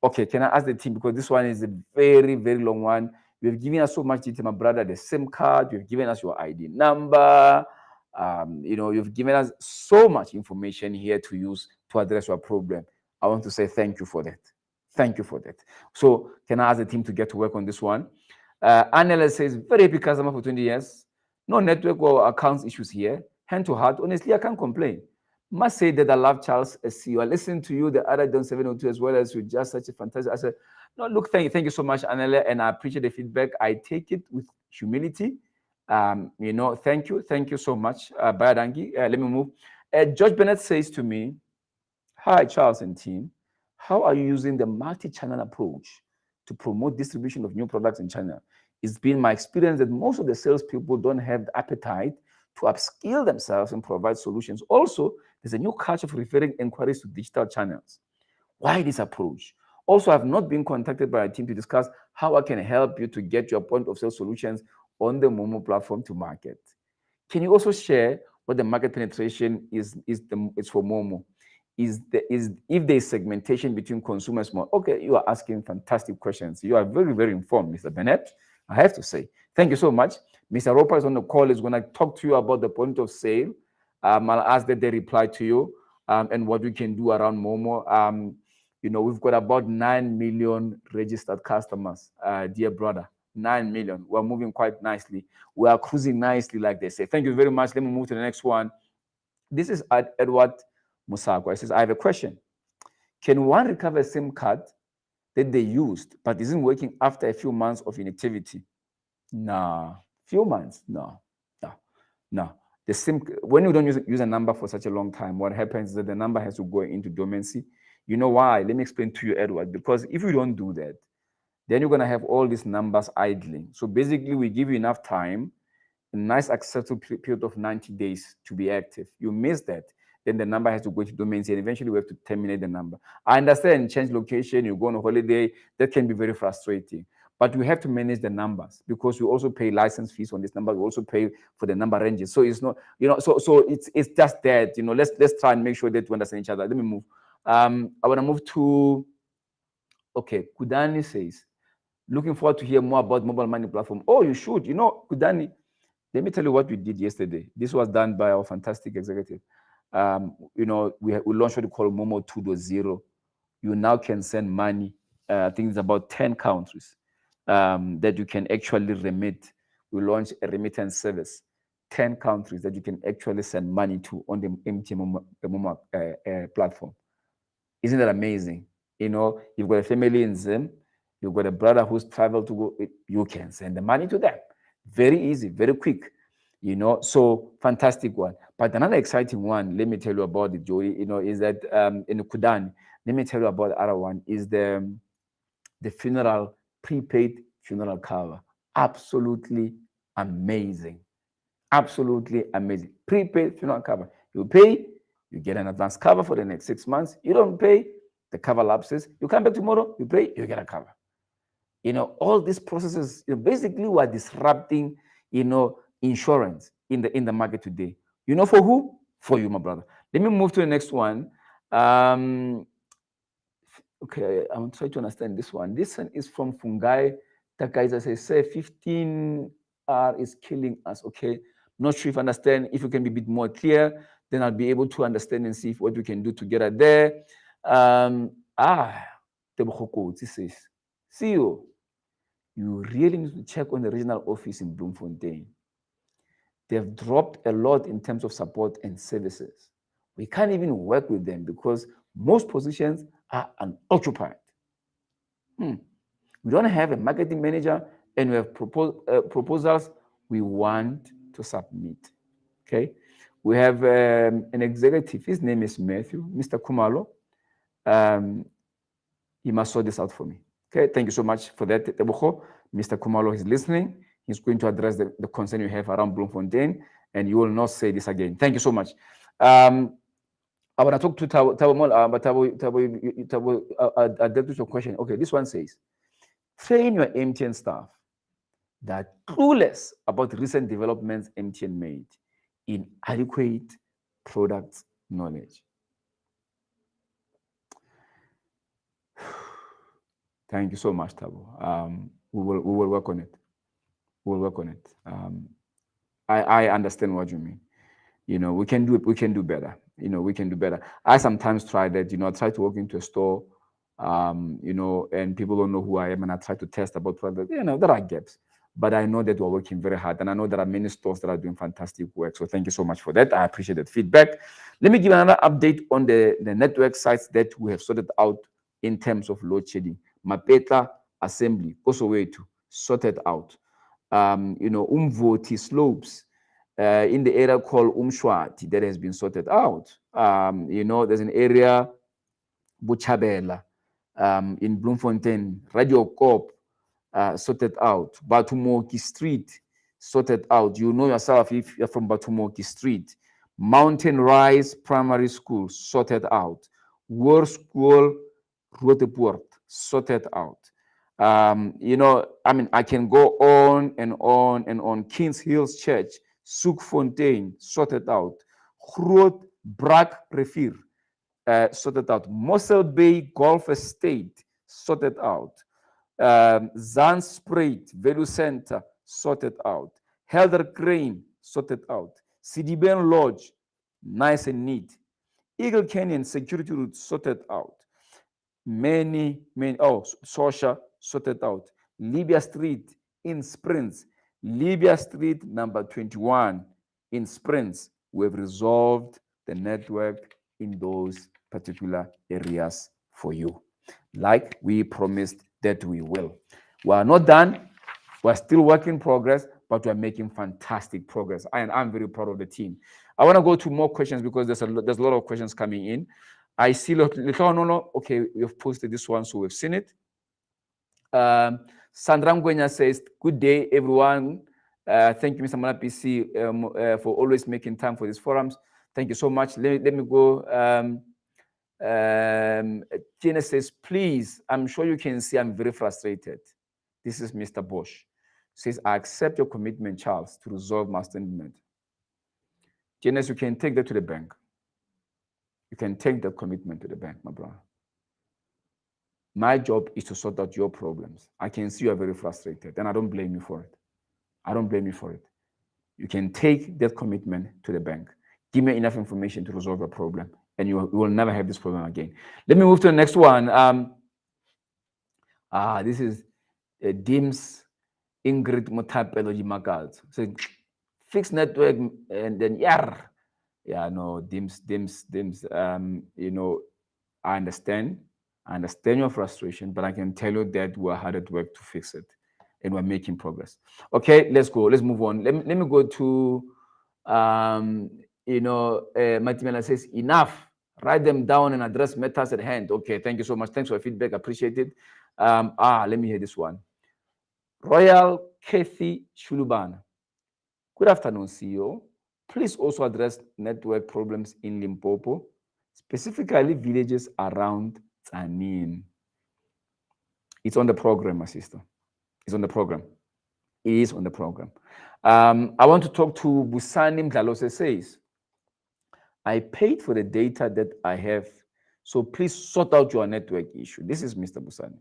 Okay, can I ask the team, because this one is a very, very long one. You've given us so much detail, my brother, the SIM card. You've given us your ID number. You've given us so much information here to use to address your problem. I want to say thank you for that. Thank you for that. So can I ask the team to get to work on this one? Anela says, very happy customer for 20 years. No network or accounts issues here. Hand to heart. Honestly, I can't complain. Must say that I love Charles as CEO. I listened to you the other day on 702 as well, as you're just such a fantastic. I said, no, look, thank you so much, Anela, and I appreciate the feedback. I take it with humility. Thank you so much, Bayadangi. Let me move. George Bennett says to me, "Hi, Charles and team. How are you using the multi-channel approach to promote distribution of new products in China? It's been my experience that most of the salespeople don't have the appetite to upskill themselves and provide solutions. Also, there's a new culture of referring inquiries to digital channels. Why this approach? Also, I've not been contacted by a team to discuss how I can help you to get your point of sale solutions on the Momo platform to market. Can you also share what the market penetration is for Momo? Is if there's segmentation between consumers more? Okay, you are asking fantastic questions. You are very, very informed, Mr. Bennett. I have to say, thank you so much. Mr. Roper is on the call, is going to talk to you about the point of sale. I'll ask that they reply to you and what we can do around Momo. We've got about 9 million registered customers, dear brother. 9 million. We're moving quite nicely. We are cruising nicely, like they say. Thank you very much. Let me move to the next one. This is Edward Musako. He says, I have a question. Can one recover a SIM card that they used but isn't working after a few months of inactivity? Nah. Few months? No. The SIM, when you don't use a number for such a long time, what happens is that the number has to go into dormancy. You know why? Let me explain to you, Edward. Because if you don't do that, then you're going to have all these numbers idling. So basically, we give you enough time, a nice acceptable period of 90 days to be active. You miss that, then the number has to go to dormancy, and eventually we have to terminate the number. I understand, change location, you go on a holiday, that can be very frustrating. But we have to manage the numbers because we also pay license fees on this number. We also pay for the number ranges. So it's not, so it's just that, let's try and make sure that we understand each other. Let me move. I want to move to, okay, Kudani says, looking forward to hear more about mobile money platform. Oh, you should. Kudani, let me tell you what we did yesterday. This was done by our fantastic executive. We launched what we call Momo 2.0. You now can send money. I think it's about 10 countries that you can actually remit. We launched a remittance service, 10 countries that you can actually send money to on the MTN Momo platform. Isn't that amazing? You've got a family in Zim, you've got a brother who's traveled to go, you can send the money to them. Very easy, very quick, so fantastic one. But another exciting one, let me tell you about it, Joey, is that in Kudan, let me tell you about the other one, is the prepaid funeral cover. Absolutely amazing. Absolutely amazing. Prepaid funeral cover. You pay, you get an advance cover for the next 6 months. You don't pay, the cover lapses. You come back tomorrow, you pay, you get a cover. All these processes, basically we're disrupting, insurance in the market today. For who? For you, my brother. Let me move to the next one. Okay, I'm trying to understand this one. This one is from Fungai. That guy says, 15R is killing us. Okay, not sure if I understand. If you can be a bit more clear, then I'll be able to understand and see what we can do together there. Tebokoko, this says, CEO, you really need to check on the regional office in Bloemfontein. They've dropped a lot in terms of support and services. We can't even work with them because most positions are unoccupied. We don't have a marketing manager, and we have proposals we want to submit. Okay, we have an executive. His name is Matthew, Mr. Kumalo. He must sort this out for me. Okay, thank you so much for that, Tebogo. Mr. Kumalo is listening. He's going to address the concern you have around Bloemfontein, and you will not say this again. Thank you so much. I want to talk to Tabo, but Tabo, I'll get to your question. Okay, this one says, train your MTN staff that are clueless about recent developments MTN made in adequate product knowledge. Thank you so much, Tabo. We will work on it. We'll work on it. I understand what you mean. We can do it. We can do better. We can do better. I sometimes try that. I try to walk into a store, and people don't know who I am, and I try to test about product. There are gaps, but I know that we're working very hard, and I know there are many stores that are doing fantastic work. So thank you so much for that. I appreciate that feedback. Let me give another update on the network sites that we have sorted out in terms of load shedding. Mapeta Assembly, also way to sort it out. Umvoti slopes in the area called Umshwati that has been sorted out. There's an area, Buchabela, in Bloemfontein, Radio Corp, sorted out. Batumoki Street, sorted out. You know yourself if you're from Batumoki Street. Mountain Rise Primary School, sorted out. War School, Roteport, sorted out. I can go on and on and on. Kings Hills Church, Soekfontein, sorted out. Groot Brak Rivier, sorted out. Mossel Bay Golf Estate, sorted out. Zandspruit Value Center, sorted out. Helder Crane, sorted out. Sidiben Lodge, nice and neat. Eagle Canyon Security Route, sorted out. Sosha, sorted out. Libya Street in Springs. Libya Street number 21 in Springs. We've resolved the network in those particular areas for you, like we promised that we will. We are not done. We're still work in progress, but we're making fantastic progress. And I'm very proud of the team. I want to go to more questions because there's a lot of questions coming in. I see, okay, we've posted this one, so we've seen it. Sandra Ngwenya says, good day, everyone. Thank you, Mr. Molapisi, for always making time for these forums. Thank you so much. Let me go. Tina says, please, I'm sure you can see I'm very frustrated. This is Mr. Bosch. Says, I accept your commitment, Charles, to resolve my statement. Janice, you can take that to the bank. You can take that commitment to the bank, my brother. My job is to sort out your problems. I can see you are very frustrated, and I don't blame you for it. I don't blame you for it. You can take that commitment to the bank. Give me enough information to resolve your problem, and you will never have this problem again. Let me move to the next one. This is Dims Ingrid Motapelo Jimakal. So fixed network, and then Dims. I understand your frustration, but I can tell you that we're hard at work to fix it, and we're making progress. Okay, let's go. Let's move on. Let me go to Matimela says, enough. Write them down and address matters at hand. Okay, thank you so much. Thanks for your feedback. Appreciate it. Let me hear this one. Royal Kathy Shulubana. Good afternoon, CEO. Please also address network problems in Limpopo, specifically villages around Tsanin. It's on the program, my sister. It's on the program. It is on the program. I want to talk to Busani Mdlalose says, I paid for the data that I have, so please sort out your network issue. This is Mr. Busani.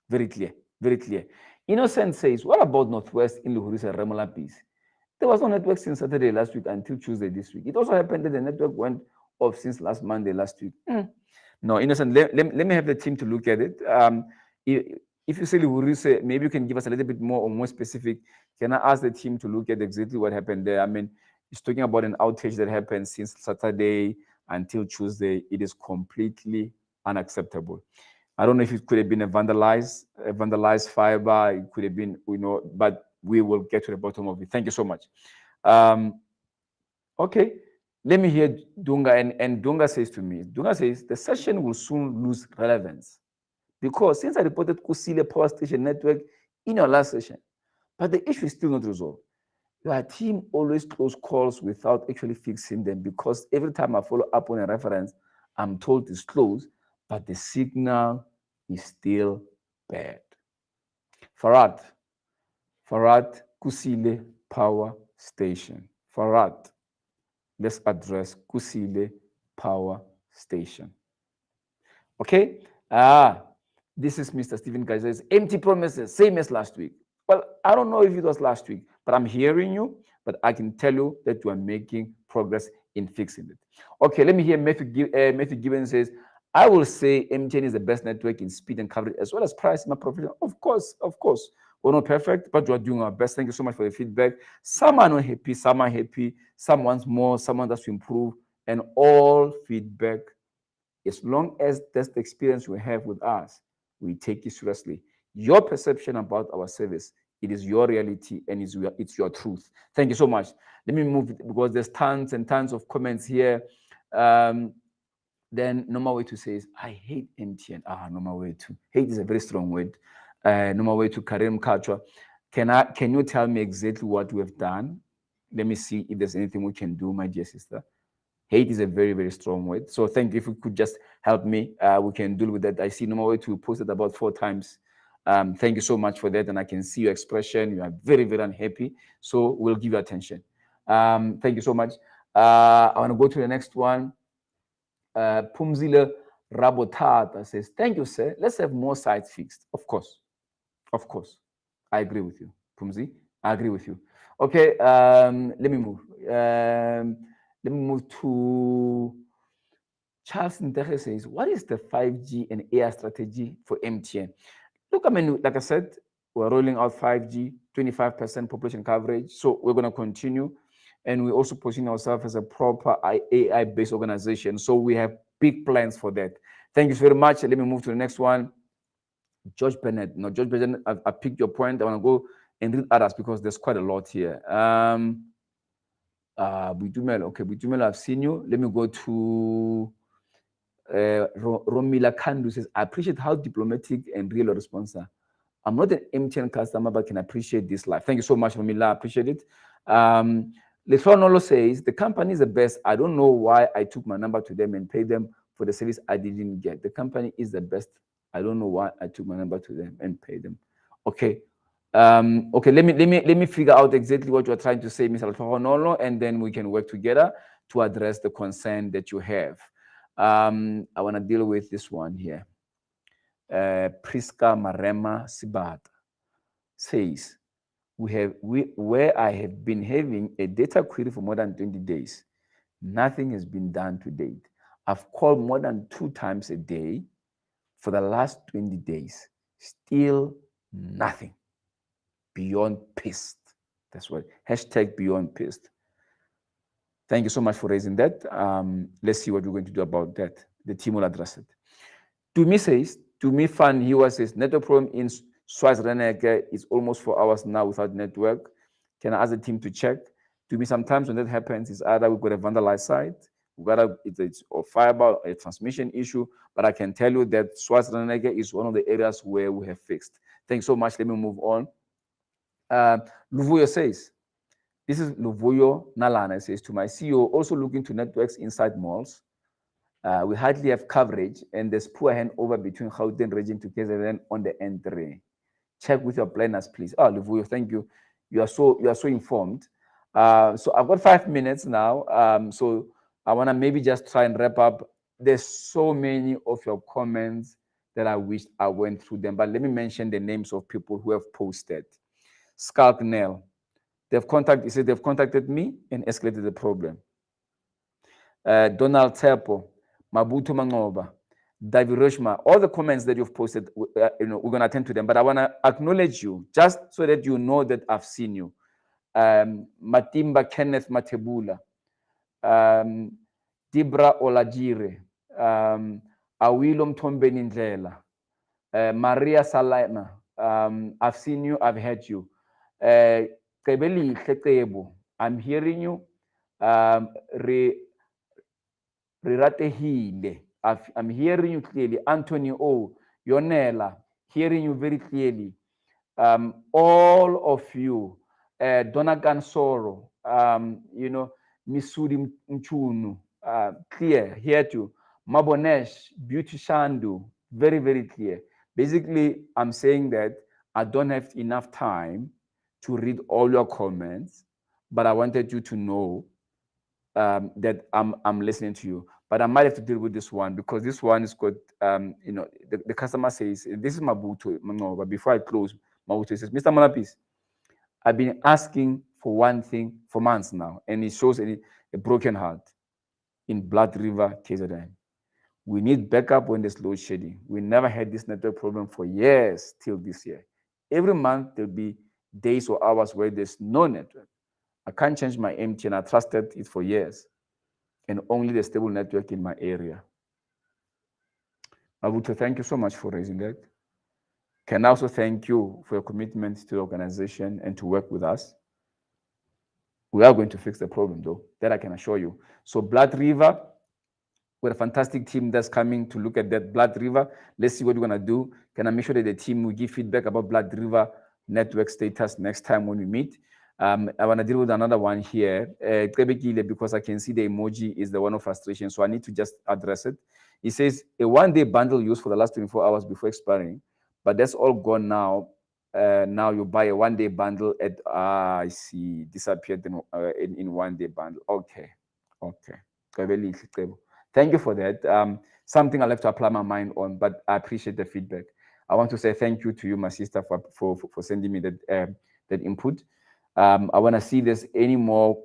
Very clear, very clear. Innocent says, what about Northwest in Luhurisa Molapisi? There was no network since Saturday last week until Tuesday this week. It also happened that the network went off since last Monday last week. No, Innocent, let me have the team to look at it. If you say Luhurisa, maybe you can give us a little bit more or more specific. Can I ask the team to look at exactly what happened there? I mean, it's talking about an outage that happened since Saturday until Tuesday. It is completely unacceptable. I don't know if it could have been a vandalized fiber. It could have been, but we will get to the bottom of it. Thank you so much. Okay, let me hear Dunga. And Dunga says to me, the session will soon lose relevance because since I reported Kusile Power Station Network in your last session, but the issue is still not resolved. Your team always close calls without actually fixing them because every time I follow up on a reference, I'm told it's closed, but the signal is still bad. Farad, Kusile Power Station. Farad, let's address Kusile Power Station. Okay? This is Mr. Stephen Kaiser's empty promises, same as last week. Well, I don't know if it was last week, but I'm hearing you, but I can tell you that you are making progress in fixing it. Okay, let me hear Matthew Gibbons says, I will say MTN is the best network in speed and coverage as well as price in my profession. Of course. We're not perfect, but we're doing our best. Thank you so much for the feedback. Some are not happy, some are happy, some wants more, someone wants to improve, and all feedback, as long as that's the experience we have with us, we take it seriously. Your perception about our service It is your reality and it's your truth. Thank you so much. Let me move because there's tons and tons of comments here. Then normal way to say is I hate MTN. Normal way to hate is a very strong word. Normal way to Karim Kachwa. Can you tell me exactly what we have done? Let me see if there's anything we can do, my dear sister. Hate is a very, very strong word. So thank you. If you could just help me, we can deal with that. I see normal way to post it about 4 times. Thank you so much for that. And I can see your expression. You are very, very unhappy. So we'll give you attention. Thank you so much. I want to go to the next one. Pumzile Rabotata says, thank you, sir. Let's have more sites fixed. Of course. Of course. I agree with you. Pumzi, I agree with you. Okay, let me move. Let me move to Charles Ntehe says, what is the 5G and AI strategy for MTN? Look, I mean, like I said, we're rolling out 5G, 25% population coverage. So we're going to continue. And we also position ourselves as a proper AI-based organization. So we have big plans for that. Thank you very much. Let me move to the next one. George Bennett. No, George Bennett, I picked your point. I want to go and read others because there's quite a lot here. Butumelo. Okay, Butumelo, I've seen you. Let me go to Romila Kandu says, I appreciate how diplomatic and real a response are. I'm not an MTN customer, but can appreciate this life. Thank you so much, Romila. I appreciate it. Lethronolo says, the company is the best. I don't know why I took my number to them and paid them for the service I didn't get. The company is the best. I don't know why I took my number to them and paid them. Okay. Okay, let me figure out exactly what you're trying to say, Mr. Lethronolo, and then we can work together to address the concern that you have. I want to deal with this one here. Priska Marema Sibata says, where I have been having a data query for more than 20 days. Nothing has been done to date. I've called more than 2 times a day for the last 20 days. Still nothing. Beyond pissed. That's what, hashtag beyond pissed. Thank you so much for raising that. Let's see what we're going to do about that. The team will address it. Tumi says, Tumi Fan Hewa says, network problem in Swaziland is almost 4 hours now without network. Can I ask the team to check? Tumi, sometimes when that happens, it's either we've got a vandalized site, it's a fiber, a transmission issue, but I can tell you that Swaziland is one of the areas where we have fixed. Thanks so much. Let me move on. Luvuyo says, this is Luvuyo Nalana says, to my CEO, also looking to networks inside malls. We hardly have coverage, and there's poor handover between Gauteng region to KZN on the N3. Check with your planners, please. Luvuyo, thank you. You are so informed. So I've got 5 minutes now. So I want to maybe just try and wrap up. There's so many of your comments that I wish I went through them, but let me mention the names of people who have posted. Skalk Nell, they've contacted me and escalated the problem. Donald Tepo, Mabutu Mangoba, David Roshma, all the comments that you've posted, we're going to attend to them, but I want to acknowledge you just so that you know that I've seen you. Matimba Kenneth Matebula, Dibra Olajire, Awilo Mtombeni Ndlela, Maria Salana, I've seen you, I've heard you. Kebeli Kekebo, I'm hearing you. Riratehile, I'm hearing you clearly. Anthony O, Yonela, hearing you very clearly. All of you, Donagan Soro, Misudi Mchunu, clear, here too. Mabonesh, Beauty Shandu, very, very clear. Basically, I'm saying that I don't have enough time to read all your comments, but I wanted you to know that I'm listening to you. But I might have to deal with this one because this one is got, the customer says, this is Mabuto. No, but before I close, Mabuto says, Mr. Molapisi, I've been asking for one thing for months now, and it shows a broken heart in Blood River, KZN. We need backup when there's load shedding. We never had this network problem for years till this year. Every month, there'll be days or hours where there's no network. I can't change my MTN. I trusted it for years, and only the stable network in my area. Mabuto, thank you so much for raising that. Can I also thank you for your commitment to the organization and to work with us. We are going to fix the problem, though. That I can assure you. So Blood River, with a fantastic team that's coming to look at that Blood River. Let's see what we're going to do. Can I make sure that the team will give feedback about Blood River network status next time when we meet? I want to deal with another one here, because I can see the emoji is the one of frustration, so I need to just address it. It says, a one-day bundle used for the last 24 hours before expiring, but that's all gone now. Now you buy a one-day bundle at, I see, disappeared in one-day bundle. Okay. Thank you for that. Something I'll have to apply my mind on, but I appreciate the feedback. I want to say thank you to you, my sister, for sending me that input. I want to see if there's any more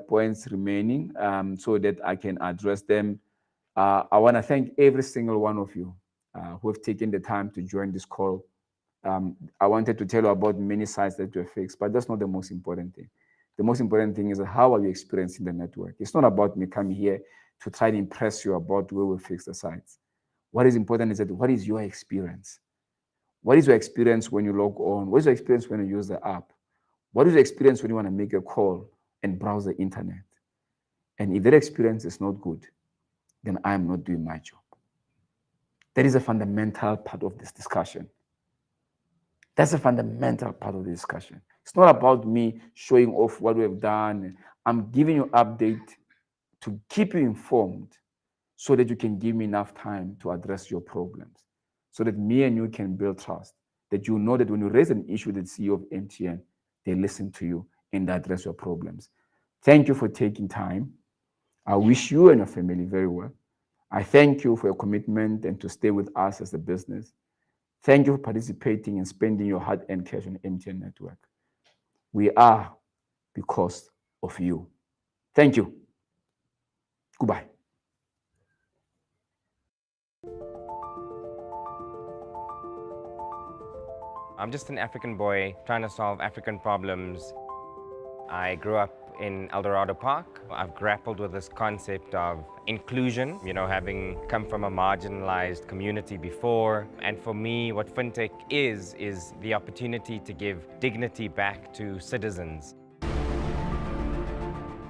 points remaining so that I can address them. I want to thank every single one of you who have taken the time to join this call. I wanted to tell you about many sites that were fixed, but that's not the most important thing. The most important thing is how are you experiencing the network? It's not about me coming here to try to impress you about where we fix the sites. What is important is that what is your experience? What is your experience when you log on? What is your experience when you use the app? What is your experience when you want to make a call and browse the internet? And if that experience is not good, then I am not doing my job. That is a fundamental part of this discussion. That's a fundamental part of the discussion. It's not about me showing off what we've done. I'm giving you an update to keep you informed so that you can give me enough time to address your problems, so that me and you can build trust, that you know that when you raise an issue with the CEO of MTN, they listen to you and address your problems. Thank you for taking time. I wish you and your family very well. I thank you for your commitment and to stay with us as a business. Thank you for participating and spending your hard-earned cash on the MTN network. We are because of you. Thank you. Goodbye. I'm just an African boy trying to solve African problems. I grew up in El Dorado Park. I've grappled with this concept of inclusion, having come from a marginalized community before. And for me, what fintech is the opportunity to give dignity back to citizens.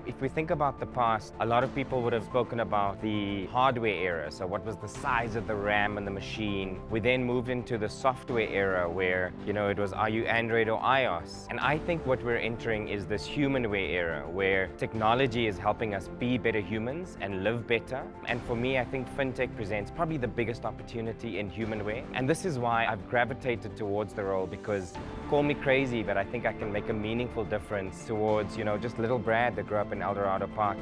If we think about the past, a lot of people would have spoken about the hardware era. So what was the size of the RAM in the machine? We then moved into the software era where, it was, are you Android or iOS? And I think what we're entering is this humanware era where technology is helping us be better humans and live better. And for me, I think fintech presents probably the biggest opportunity in humanware. And this is why I've gravitated towards the role, because call me crazy, but I think I can make a meaningful difference towards, just little Brad that grew up in El Dorado Park.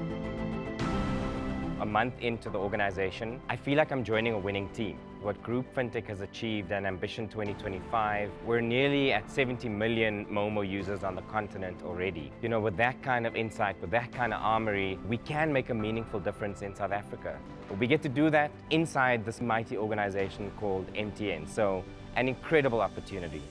A month into the organization, I feel like I'm joining a winning team. What Group Fintech has achieved and Ambition 2025, we're nearly at 70 million Momo users on the continent already. With that kind of insight, with that kind of armory, we can make a meaningful difference in South Africa. But we get to do that inside this mighty organization called MTN. So, an incredible opportunity.